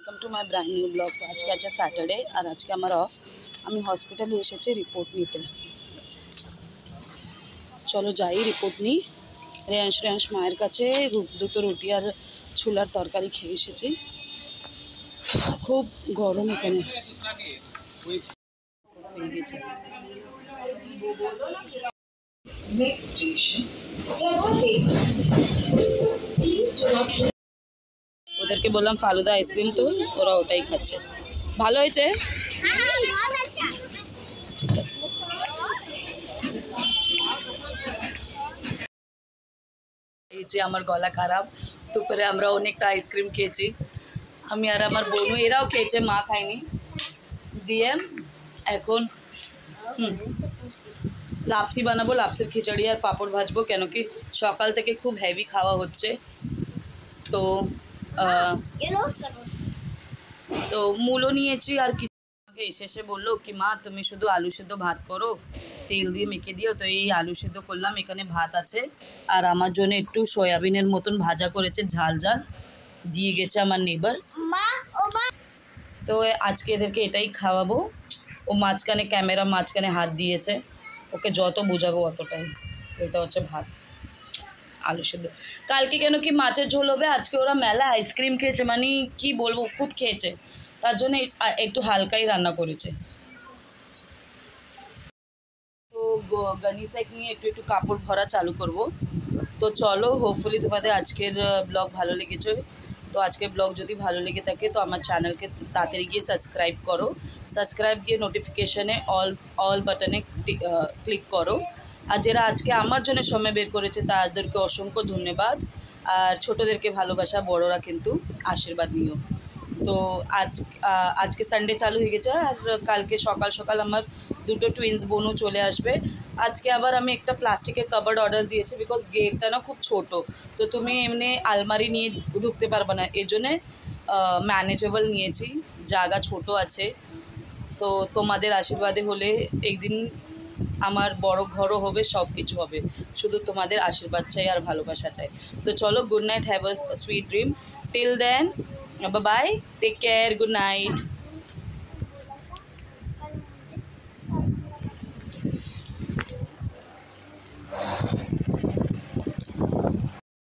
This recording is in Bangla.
Welcome to my brand new blog. तो आज के आज सैटरडे और आज के हमारा ऑफ हमें हॉस्पिटल एसेছি रिपोर्ट নিতে। चलो যাই रिपोर्ट নি। রেয়াংশ মায়ের কাছে দুটো রুটি আর ছোলার তরকারি খেয়ে এসেছি। খুব গরম এখানে। ওদেরকে বললাম ফালুদা আইসক্রিম, তো ওরা ওটাই খাচ্ছে। ভালো হয়েছে? ঠিক আছে। এই যে আমার গলা খারাপ, দুপুরে আমরা অনেকটা আইসক্রিম খেয়েছি, আমি আর আমার বোনু, এরাও খেয়েছে, মা খায়নি। দিয়ে এখন লাপসি বানাবো, লাপসির খিচুড়ি আর পাঁপড় ভাজবো, কেন কি সকাল থেকে খুব হেভি খাওয়া হচ্ছে। তো তো মূলো নিয়েছি আর কি। আমাকে এসে বললো কি মা তুমি শুধু আলু সিদ্ধ ভাত করো, তেল দিয়ে মেখে দিও। তো এই আলু সিদ্ধ করলাম, এখানে ভাত আছে, আর আমার জন্য একটু সয়াবিনের মতন ভাজা করেছে, ঝাল ঝাল দিয়ে গেছে আমার নেবার। তো আজকে এদেরকে এটাই খাওয়াবো। ও মাঝখানে ক্যামেরা মাঝখানে হাত দিয়েছে, ওকে যত বোঝাবো অতটাই। তো এটা হচ্ছে ভাত, আলু সিদ্ধ। কালকে কেন কি মাছের ঝোল হবে, আজকে ওরা মেলা আইসক্রিম খেয়েছে, মানে কি বলবো, খুব খেয়েছে, তার জন্য একটু হালকাই রান্না করেছে। তো গনিসাক নিয়ে একটু একটু কাপড় ভরা চালু করব। তো চলো, হোপফুলি তোমাদের আজকের ব্লগ ভালো লেগেছে। তো আজকের ব্লগ যদি ভালো লেগে থাকে তো আমার চ্যানেলকে তাড়াতাড়ি গিয়ে সাবস্ক্রাইব করো। সাবস্ক্রাইব গিয়ে নোটিফিকেশানে অল বাটনে ক্লিক করো। আর যারা আজকে আমার জন্য সময় বের করেছে তাদেরকে অসংখ্য ধন্যবাদ। আর ছোটোদেরকে ভালোবাসা, বড়রা কিন্তু আশীর্বাদ নিও। তো আজকে সানডে চালু হয়ে গেছে, আর কালকে সকাল সকাল আমার দুটো টুইন্স বোনও চলে আসবে। আজকে আবার আমি একটা প্লাস্টিকের কাবার্ড অর্ডার দিয়েছি, বিকজ গেটটা না খুব ছোট, তো তুমি এমনি আলমারি নিয়ে ঢুকতে পারবে না, এই জন্যে ম্যানেজেবল নিয়েছি, জায়গা ছোট আছে। তো তোমাদের আশীর্বাদে হলে একদিন আমার বড় ঘরও হবে, সব কিছু হবে, শুধু তোমাদের আশীর্বাদ চাই আর ভালোবাসা চাই। তো চলো, good night, have a sweet dream, till then, bye, take care, good night.